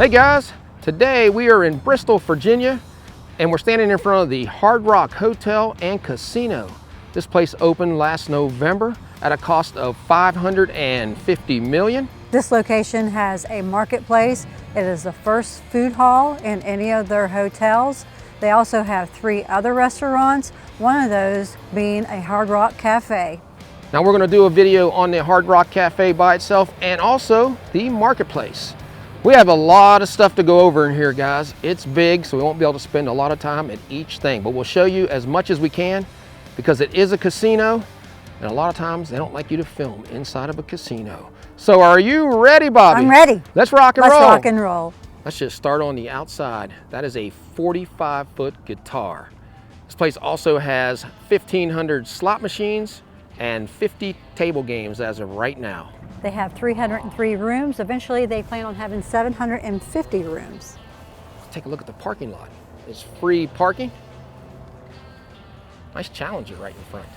Hey guys, today we are in Bristol, Virginia, and we're standing in front of the Hard Rock Hotel and Casino. This place opened last November at a cost of $550 million. This location has a marketplace. It is the first food hall in any of their hotels. They also have 3 other restaurants, one of those being a Hard Rock Cafe. Now we're going to do a video on the Hard Rock Cafe by itself and also the marketplace. We have a lot of stuff to go over in here, guys. It's big, so we won't be able to spend a lot of time at each thing, but we'll show you as much as we can because it is a casino, and a lot of times they don't like you to film inside of a casino. So are you ready, Bobby? I'm ready. Let's rock and roll. Let's rock and roll. Let's just start on the outside. That is a 45-foot guitar. This place also has 1,500 slot machines and 50 table games as of right now. They have 303 rooms. Eventually, they plan on having 750 rooms. Let's take a look at the parking lot. It's free parking. Nice Challenger right in front.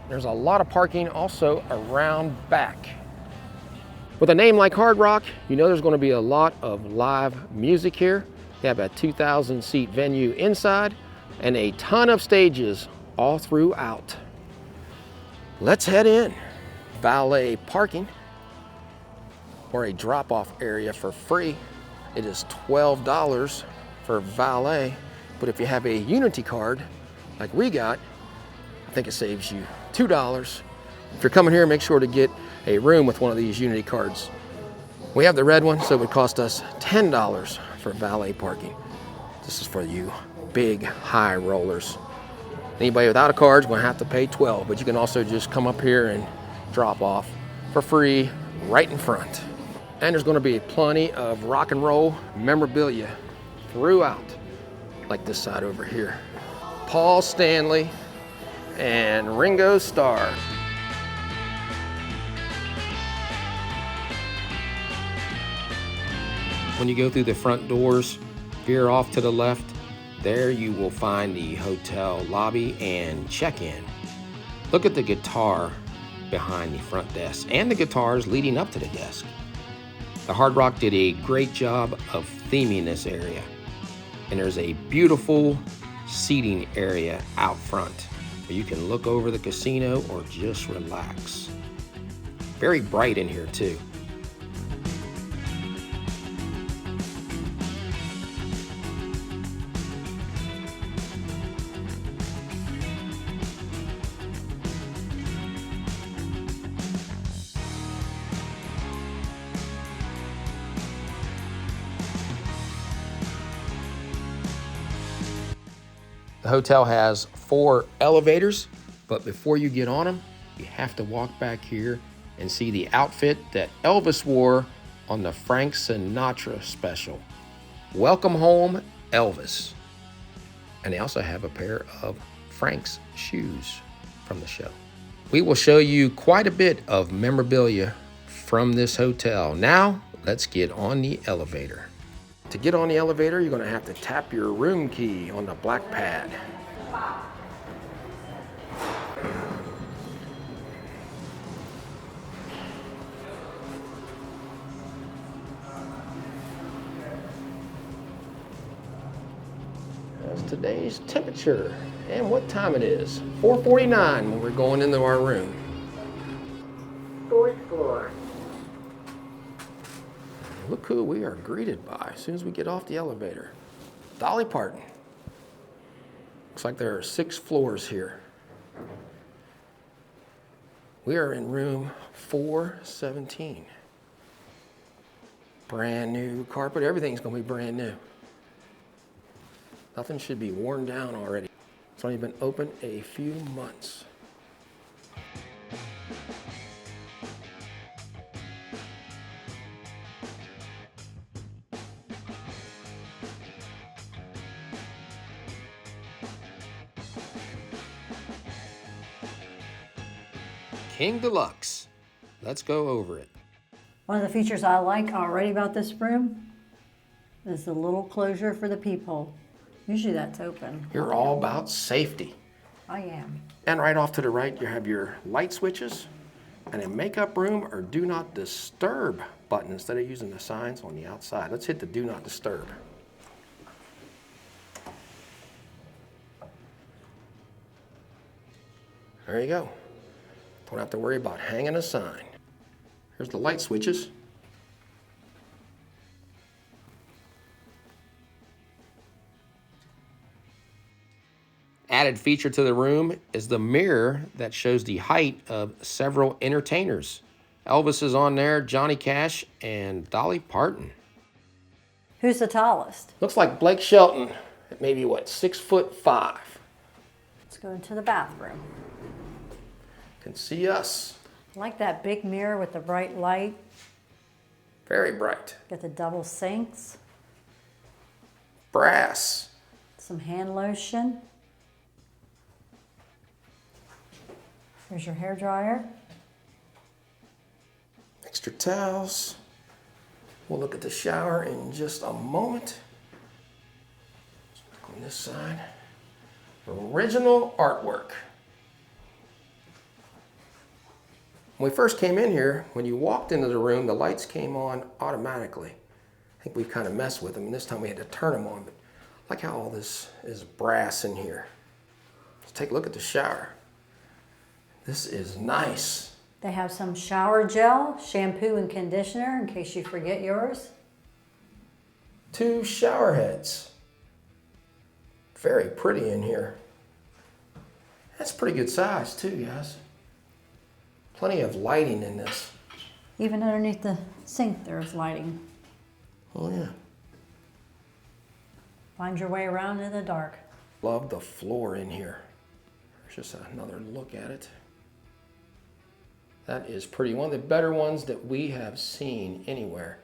There's a lot of parking also around back. With a name like Hard Rock, you know there's going to be a lot of live music here. They have a 2,000-seat venue inside and a ton of stages all throughout. Let's head in. Valet parking or a drop-off area for free. It is $12 for valet, but if you have a Unity card like we got, I think it saves you $2. If you're coming here, make sure to get a room with one of these Unity cards. We have the red one, so it would cost us $10 for valet parking. This is for you big high rollers. Anybody without a card is going to have to pay $12, but you can also just come up here and drop off for free right in front. And there's going to be plenty of rock and roll memorabilia throughout, like this side over here. Paul Stanley and Ringo Starr. When you go through the front doors, veer off to the left, there you will find the hotel lobby and check-in. Look at the guitar behind the front desk and the guitars leading up to the desk. The Hard Rock did a great job of theming this area. And there's a beautiful seating area out front where you can look over the casino or just relax. Very bright in here too. The hotel has 4 elevators, but before you get on them, you have to walk back here and see the outfit that Elvis wore on the Frank Sinatra special. Welcome home, Elvis. And they also have a pair of Frank's shoes from the show. We will show you quite a bit of memorabilia from this hotel. Now, let's get on the elevator. To get on the elevator, you're going to have to tap your room key on the black pad. That's today's temperature and what time it is. 4:49 when we're going into our room. 4th floor. Look who we are greeted by as soon as we get off the elevator. Dolly Parton. Looks like there are 6 floors here. We are in room 417. Brand new carpet. Everything's going to be brand new. Nothing should be worn down already. It's only been open a few months. King Deluxe. Let's go over it. One of the features I like already about this room is the little closure for the peephole. Usually that's open. You're all about safety. I am. And right off to the right, you have your light switches and a makeup room or do not disturb button instead of using the signs on the outside. Let's hit the do not disturb. There you go. Don't have to worry about hanging a sign. Here's the light switches. Added feature to the room is the mirror that shows the height of several entertainers. Elvis is on there, Johnny Cash, and Dolly Parton. Who's the tallest? Looks like Blake Shelton at maybe, what, 6'5". Let's go into the bathroom. Can see us. I like that big mirror with the bright light. Very bright. Got the double sinks. Brass. Some hand lotion. There's your hair dryer. Extra towels. We'll look at the shower in just a moment. Let's look on this side. Original artwork. When we first came in here, when you walked into the room, the lights came on automatically. I think we kind of messed with them, and this time we had to turn them on. But I like how all this is brass in here. Let's take a look at the shower. This is nice. They have some shower gel, shampoo, and conditioner in case you forget yours. 2 shower heads. Very pretty in here. That's pretty good size too, guys. Plenty of lighting in this. Even underneath the sink, there's lighting. Oh yeah. Find your way around in the dark. Love the floor in here. There's just another look at it. That is pretty. One of the better ones that we have seen anywhere.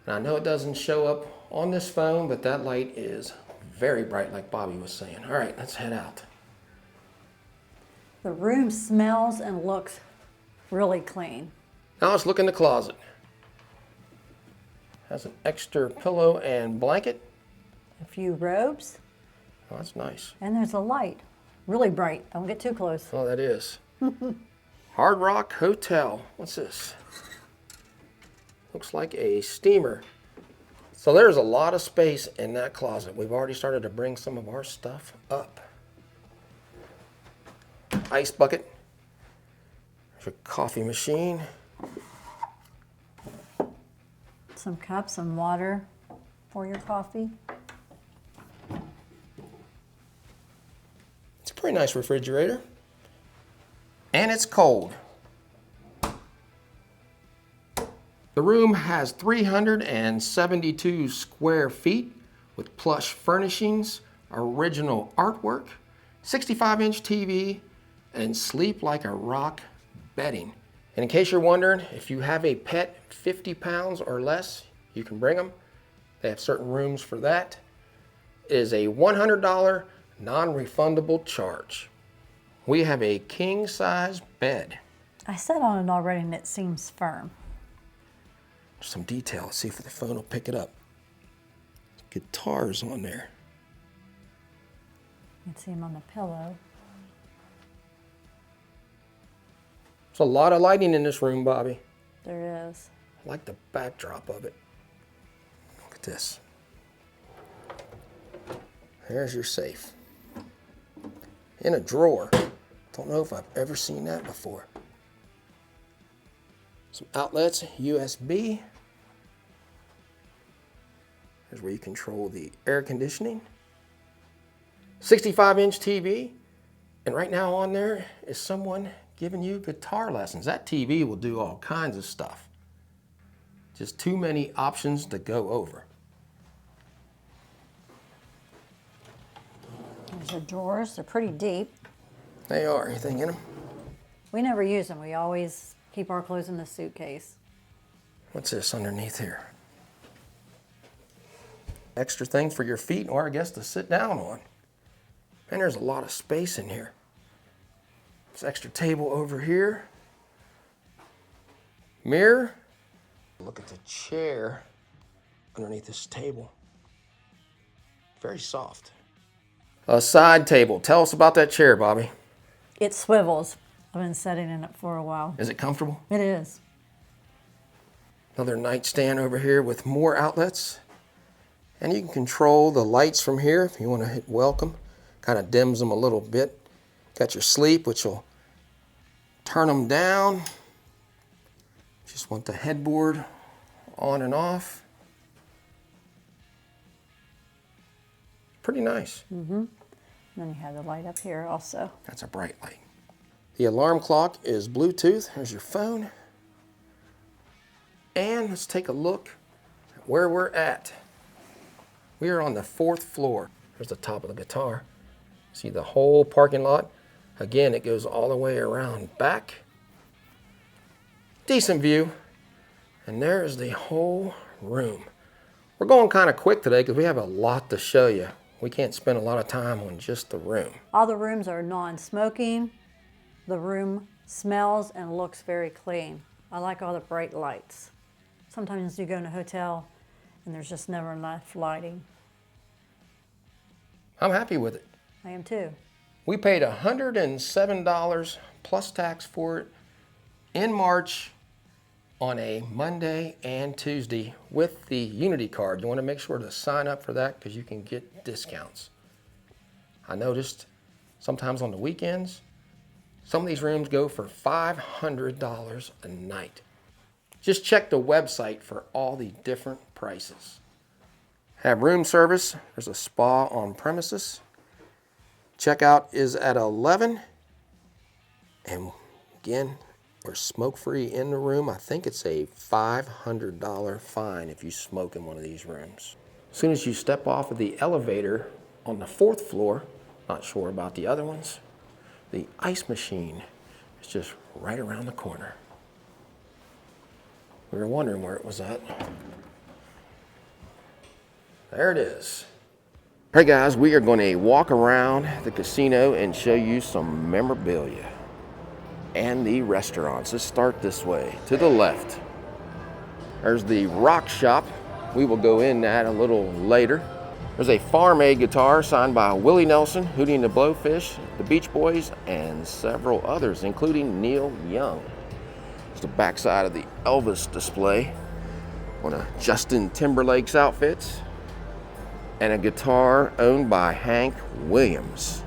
And I know it doesn't show up on this phone, but that light is very bright, like Bobby was saying. All right, let's head out. The room smells and looks really clean. Now let's look in the closet. Has an extra pillow and blanket. A few robes. Oh, that's nice. And there's a light. Really bright. Don't get too close. Oh, that is. Hard Rock Hotel. What's this? Looks like a steamer. So there's a lot of space in that closet. We've already started to bring some of our stuff up. Ice bucket. There's a coffee machine. Some cups, some water for your coffee. It's a pretty nice refrigerator. And it's cold. The room has 372 square feet with plush furnishings, original artwork, 65-inch TV, and sleep like a rock bedding. And in case you're wondering, if you have a pet 50 pounds or less, you can bring them. They have certain rooms for that. It is a $100 non-refundable charge. We have a king-size bed. I sat on it already and it seems firm. Some detail. Let's see if the phone will pick it up. Guitars on there. You can see them on the pillow. There's a lot of lighting in this room, Bobby. There is. I like the backdrop of it. Look at this. There's your safe. In a drawer. Don't know if I've ever seen that before. Some outlets, USB. Here's where you control the air conditioning. 65-inch TV. And right now on there is someone giving you guitar lessons. That TV will do all kinds of stuff. Just too many options to go over. There's the drawers. They're pretty deep. They are. Anything in them? We never use them. We always keep our clothes in the suitcase. What's this underneath here? Extra thing for your feet, or I guess to sit down on. And there's a lot of space in here. This extra table over here. Mirror. Look at the chair underneath this table. Very soft. A side table. Tell us about that chair, Bobby. It swivels. I've been sitting in it for a while. Is it comfortable? It is. Another nightstand over here with more outlets. And you can control the lights from here if you want to hit welcome. Kind of dims them a little bit. Got your sleep, which will turn them down. Just want the headboard on and off. Pretty nice. And then you have the light up here also. That's a bright light. The alarm clock is Bluetooth. There's your phone. And let's take a look at where we're at. We are on the 4th floor. There's the top of the guitar. See the whole parking lot. Again, it goes all the way around back. Decent view. And there's the whole room. We're going kind of quick today because we have a lot to show you. We can't spend a lot of time on just the room. All the rooms are non-smoking. The room smells and looks very clean. I like all the bright lights. Sometimes you go in a hotel and there's just never enough lighting. I'm happy with it. I am too. We paid $107 plus tax for it in March on a Monday and Tuesday with the Unity card. You want to make sure to sign up for that because you can get discounts. I noticed sometimes on the weekends, some of these rooms go for $500 a night. Just check the website for all the different prices. Have room service. There's a spa on premises. Checkout is at 11. And again, we're smoke-free in the room. I think it's a $500 fine if you smoke in one of these rooms. As soon as you step off of the elevator on the 4th floor, not sure about the other ones, the ice machine is just right around the corner. We were wondering where it was at. There it is. Hey guys, we are going to walk around the casino and show you some memorabilia and the restaurants. Let's start this way, to the left. There's the rock shop. We will go in that a little later. There's a Farm Aid guitar signed by Willie Nelson, Hootie and the Blowfish, the Beach Boys, and several others, including Neil Young. There's the backside of the Elvis display, one of Justin Timberlake's outfits, and a guitar owned by Hank Williams.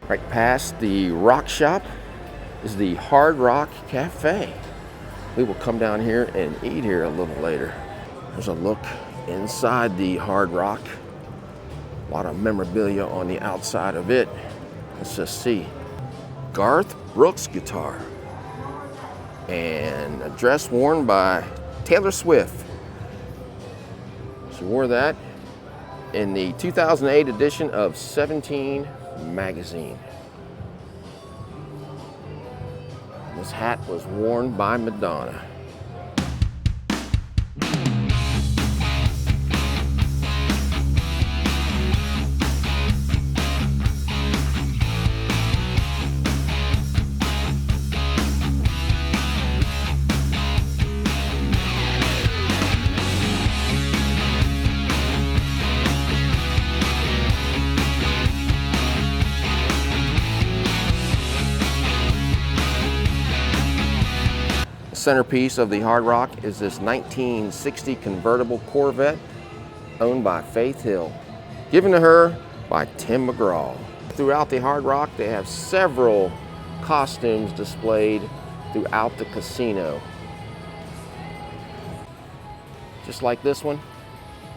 Right past the rock shop is the Hard Rock Cafe. We will come down here and eat here a little later. There's a look inside the Hard Rock. A lot of memorabilia on the outside of it. Let's just see. Garth Brooks guitar. And a dress worn by Taylor Swift. She wore that in the 2008 edition of 17 magazine. This hat was worn by Madonna. Centerpiece of the Hard Rock is this 1960 convertible Corvette owned by Faith Hill, given to her by Tim McGraw. Throughout the Hard Rock, they have several costumes displayed throughout the casino. Just like this one,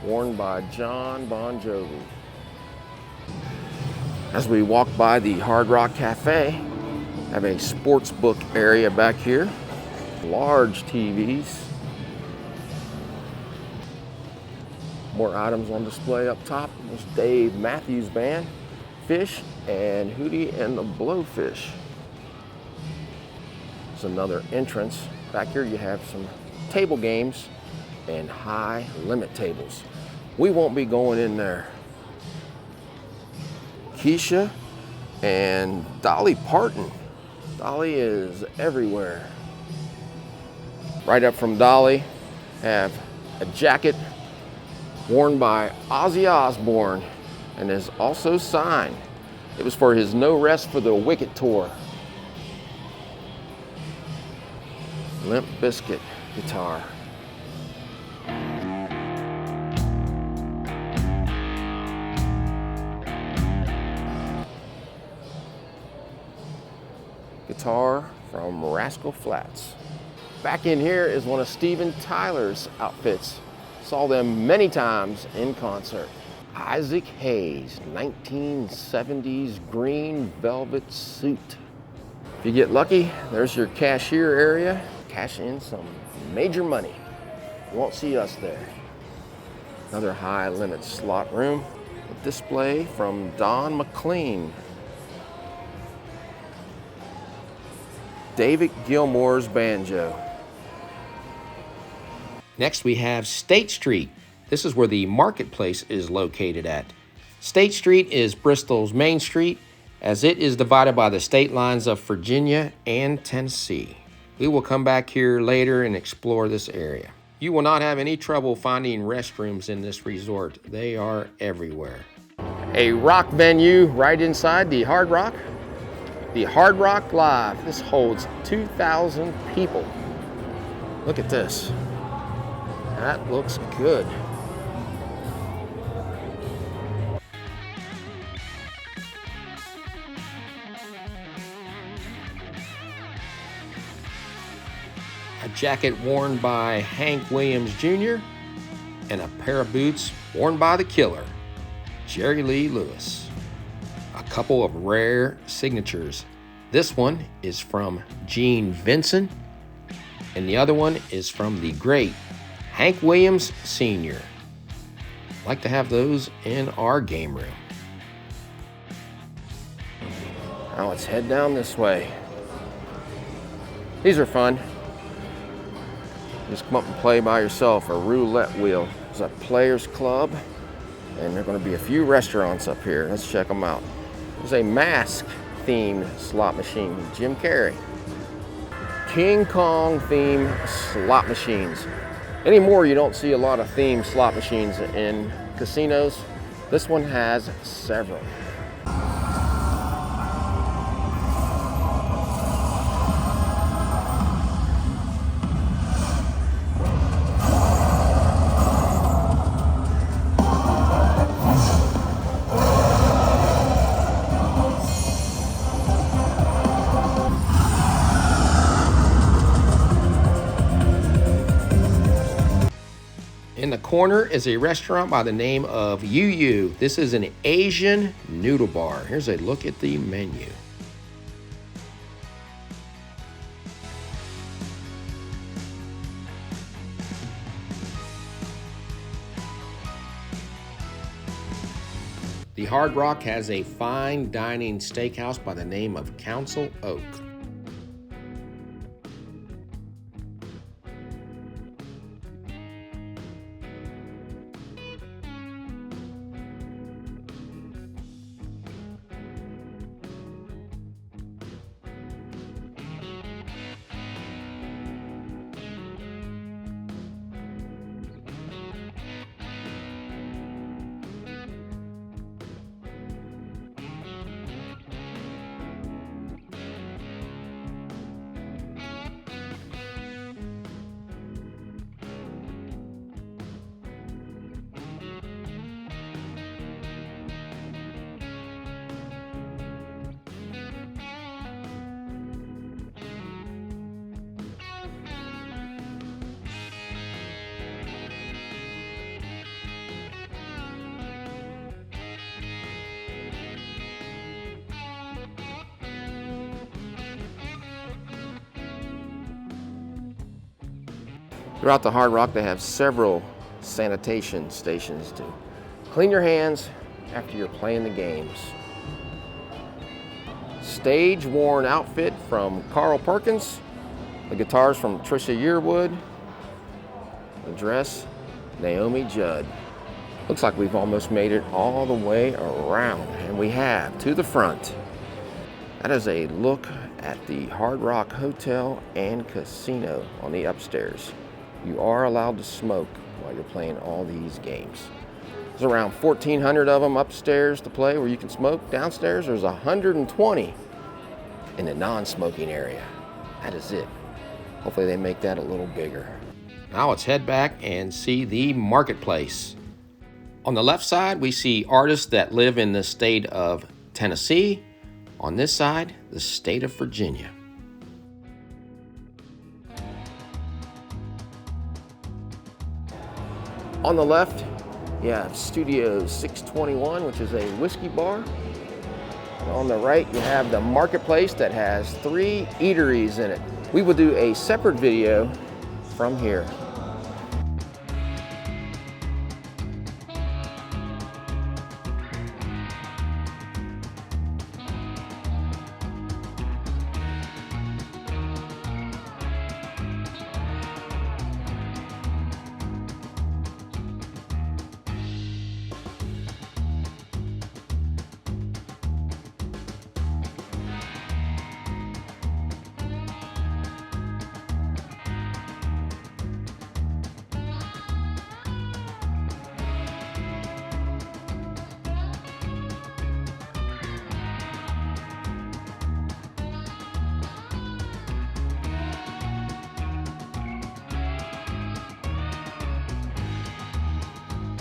worn by John Bon Jovi. As we walk by the Hard Rock Cafe, have a sports book area back here. Large TVs. More items on display up top. There's Dave Matthews Band, Fish, and Hootie and the Blowfish. There's another entrance. Back here you have some table games and high limit tables. We won't be going in there. Keisha and Dolly Parton. Dolly is everywhere. Right up from Dolly, have a jacket worn by Ozzy Osbourne and is also signed. It was for his No Rest for the Wicked tour. Limp Bizkit guitar. Guitar from Rascal Flatts. Back in here is one of Steven Tyler's outfits. Saw them many times in concert. Isaac Hayes, 1970s green velvet suit. If you get lucky, there's your cashier area. Cash in some major money. You won't see us there. Another high limit slot room. A display from Don McLean. David Gilmour's banjo. Next we have State Street. This is where the marketplace is located at. State Street is Bristol's main street, as it is divided by the state lines of Virginia and Tennessee. We will come back here later and explore this area. You will not have any trouble finding restrooms in this resort. They are everywhere. A rock venue right inside the Hard Rock. The Hard Rock Live. This holds 2,000 people. Look at this. That looks good. A jacket worn by Hank Williams Jr. and a pair of boots worn by the Killer, Jerry Lee Lewis. A couple of rare signatures. This one is from Gene Vincent, and the other one is from the great Hank Williams Sr. Like to have those in our game room. Now let's head down this way. These are fun. Just come up and play by yourself a roulette wheel. There's a players club, and there are going to be a few restaurants up here. Let's check them out. There's a mask themed slot machine, Jim Carrey. King Kong themed slot machines. Anymore, you don't see a lot of themed slot machines in casinos. This one has several. In the corner is a restaurant by the name of Yu Yu. This is an Asian noodle bar. Here's a look at the menu. The Hard Rock has a fine dining steakhouse by the name of Council Oak. Throughout the Hard Rock, they have several sanitation stations to clean your hands after you're playing the games. Stage worn outfit from Carl Perkins. The guitars from Trisha Yearwood. The dress, Naomi Judd. Looks like we've almost made it all the way around, and we have, to the front. That is a look at the Hard Rock Hotel and Casino on the upstairs. You are allowed to smoke while you're playing all these games. There's around 1,400 of them upstairs to play where you can smoke. Downstairs, there's 120 in the non-smoking area. That is it. Hopefully they make that a little bigger. Now let's head back and see the marketplace. On the left side, we see artists that live in the state of Tennessee. On this side, the state of Virginia. On the left, you have Studio 621, which is a whiskey bar. And on the right, you have the marketplace that has 3 eateries in it. We will do a separate video from here.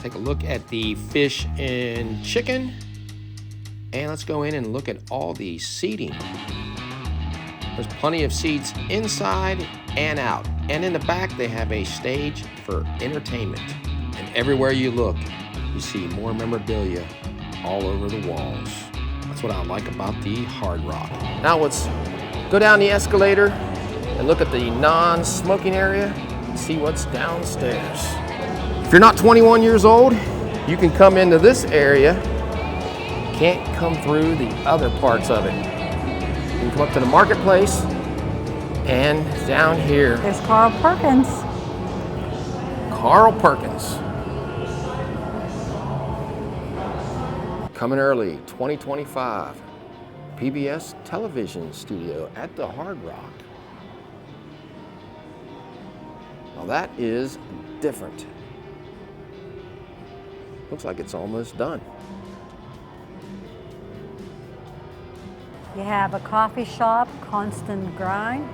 Take a look at the fish and chicken. And let's go in and look at all the seating. There's plenty of seats inside and out. And in the back, they have a stage for entertainment. And everywhere you look, you see more memorabilia all over the walls. That's what I like about the Hard Rock. Now let's go down the escalator and look at the non-smoking area and see what's downstairs. If you're not 21 years old, you can come into this area. Can't come through the other parts of it. You can come up to the marketplace and down here. There's Carl Perkins. Carl Perkins. Coming early, 2025. PBS television studio at the Hard Rock. Now that is different. Looks like it's almost done. You have a coffee shop, Constant Grind.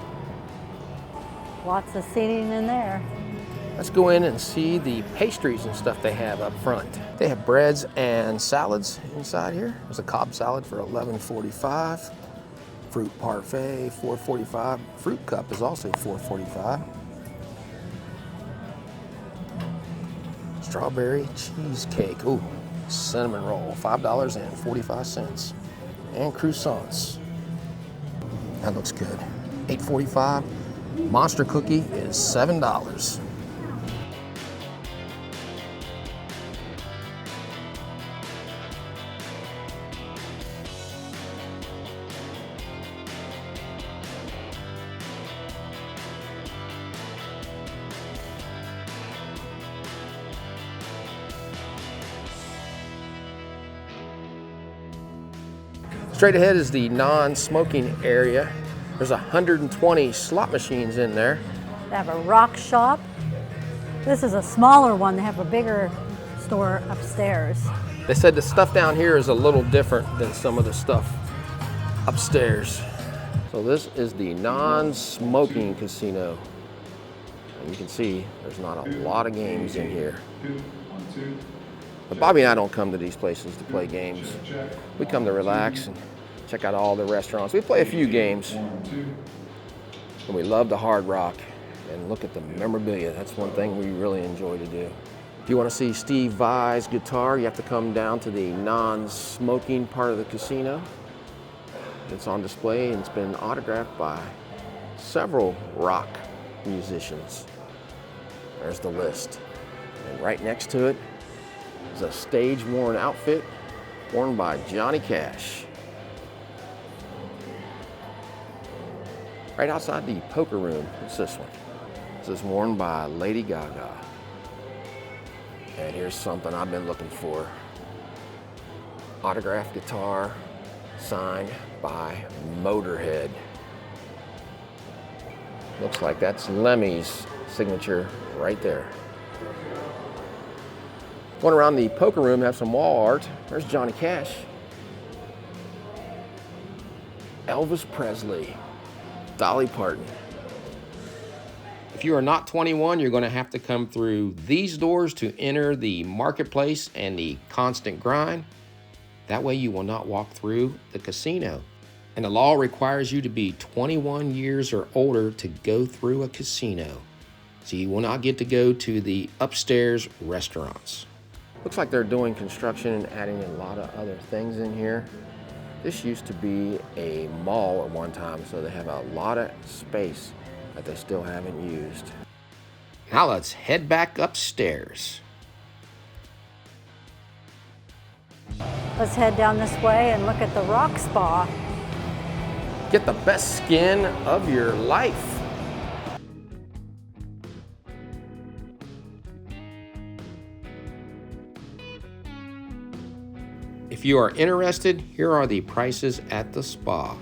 Lots of seating in there. Let's go in and see the pastries and stuff they have up front. They have breads and salads inside here. There's a Cobb salad for $11.45. Fruit parfait, $4.45. Fruit cup is also $4.45. Strawberry cheesecake, ooh, cinnamon roll, $5.45. And croissants. That looks good. $8.45. Monster cookie is $7. Straight ahead is the non-smoking area. There's 120 slot machines in there. They have a rock shop. This is a smaller one. They have a bigger store upstairs. They said the stuff down here is a little different than some of the stuff upstairs. So this is the non-smoking casino. And you can see there's not a lot of games in here. But Bobby and I don't come to these places to play games. We come to relax and check out all the restaurants. We play a few games. And we love the Hard Rock and look at the memorabilia. That's one thing we really enjoy to do. If you want to see Steve Vai's guitar, you have to come down to the non-smoking part of the casino. It's on display and it's been autographed by several rock musicians. There's the list. And right next to it is a stage-worn outfit worn by Johnny Cash. Right outside the poker room, it's this one. This is worn by Lady Gaga. And here's something I've been looking for. Autographed guitar signed by Motorhead. Looks like that's Lemmy's signature right there. Going around the poker room, have some wall art. There's Johnny Cash. Elvis Presley. Dolly Parton. If you are not 21, you're going to have to come through these doors to enter the marketplace and the constant grind. That way you will not walk through the casino. And the law requires you to be 21 years or older to go through a casino. So you will not get to go to the upstairs restaurants. Looks like they're doing construction and adding a lot of other things in here. This used to be a mall at one time, so they have a lot of space that they still haven't used. Now let's head back upstairs. Let's head down this way and look at the rock spa. Get the best skin of your life. If you are interested, here are the prices at the spa.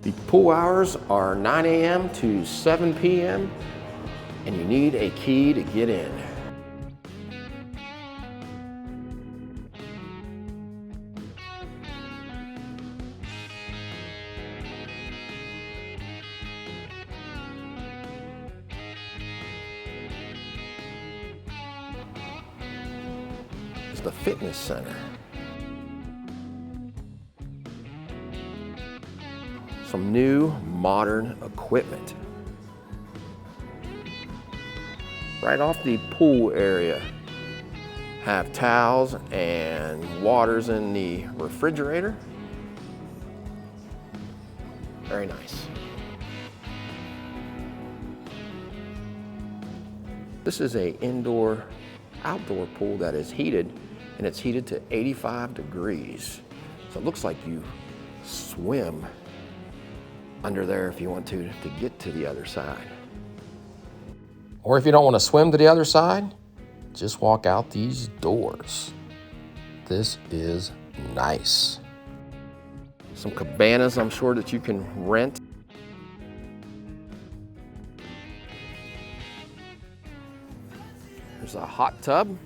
The pool hours are 9 a.m. to 7 p.m. and you need a key to get in. It's the fitness center. Some new modern equipment. Right off the pool area, have towels and waters in the refrigerator. Very nice. This is an indoor-outdoor pool that is heated, and it's heated to 85 degrees. So it looks like you swim under there if you want to get to the other side. Or if you don't want to swim to the other side, just walk out these doors. This is nice. Some cabanas, I'm sure, that you can rent. There's a hot tub.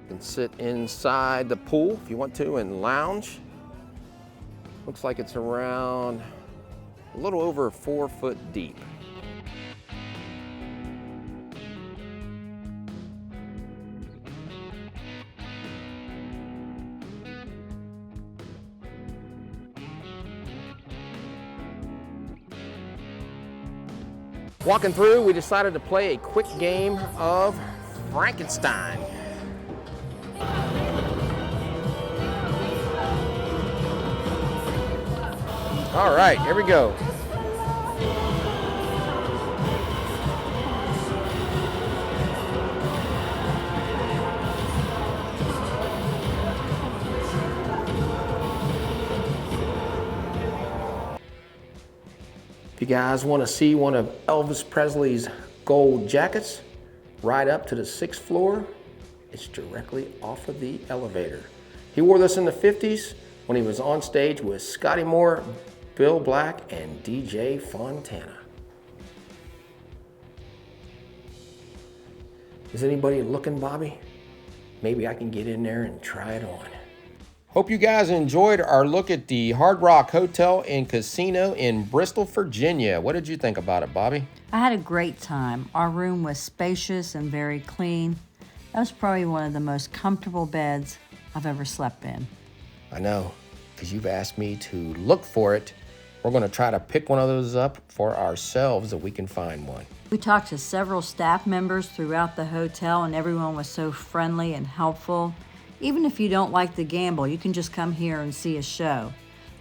You can sit inside the pool if you want to and lounge. Looks like it's around a little over 4 foot deep. Walking through, we decided to play a quick game of Frankenstein. All right, here we go. If you guys want to see one of Elvis Presley's gold jackets, ride up to the 6th floor. It's directly off of the elevator. He wore this in the 50s when he was on stage with Scotty Moore, Bill Black, and DJ Fontana. Is anybody looking, Bobby? Maybe I can get in there and try it on. Hope you guys enjoyed our look at the Hard Rock Hotel and Casino in Bristol, Virginia. What did you think about it, Bobby? I had a great time. Our room was spacious and very clean. That was probably one of the most comfortable beds I've ever slept in. I know, because you've asked me to look for it. We're going to try to pick one of those up for ourselves if we can find one. We talked to several staff members throughout the hotel, and everyone was so friendly and helpful. Even if you don't like the gamble, you can just come here and see a show.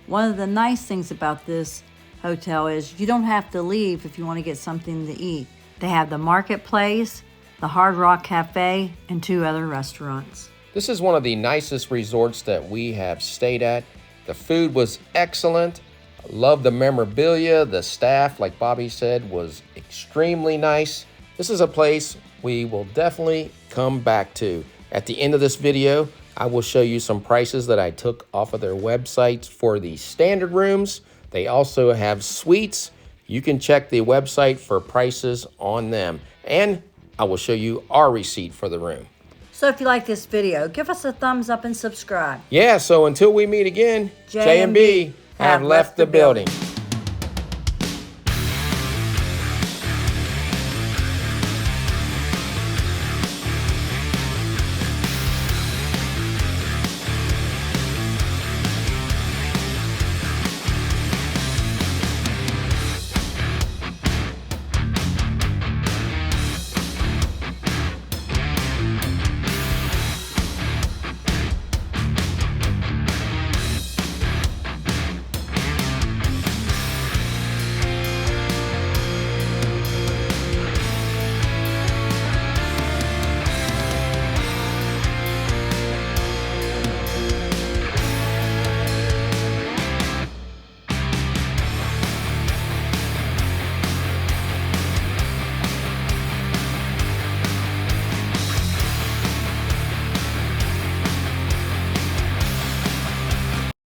One of the nice things about this hotel is you don't have to leave if you want to get something to eat. They have the marketplace, the Hard Rock Cafe, and 2 other restaurants. This is one of the nicest resorts that we have stayed at. The food was excellent. I love the memorabilia. The staff, like Bobby said, was extremely nice. This is a place we will definitely come back to. At the end of this video, I will show you some prices that I took off of their website for the standard rooms. They also have suites. You can check the website for prices on them. And I will show you our receipt for the room. So if you like this video, give us a thumbs up and subscribe. Yeah, so until we meet again, J&B have left the building.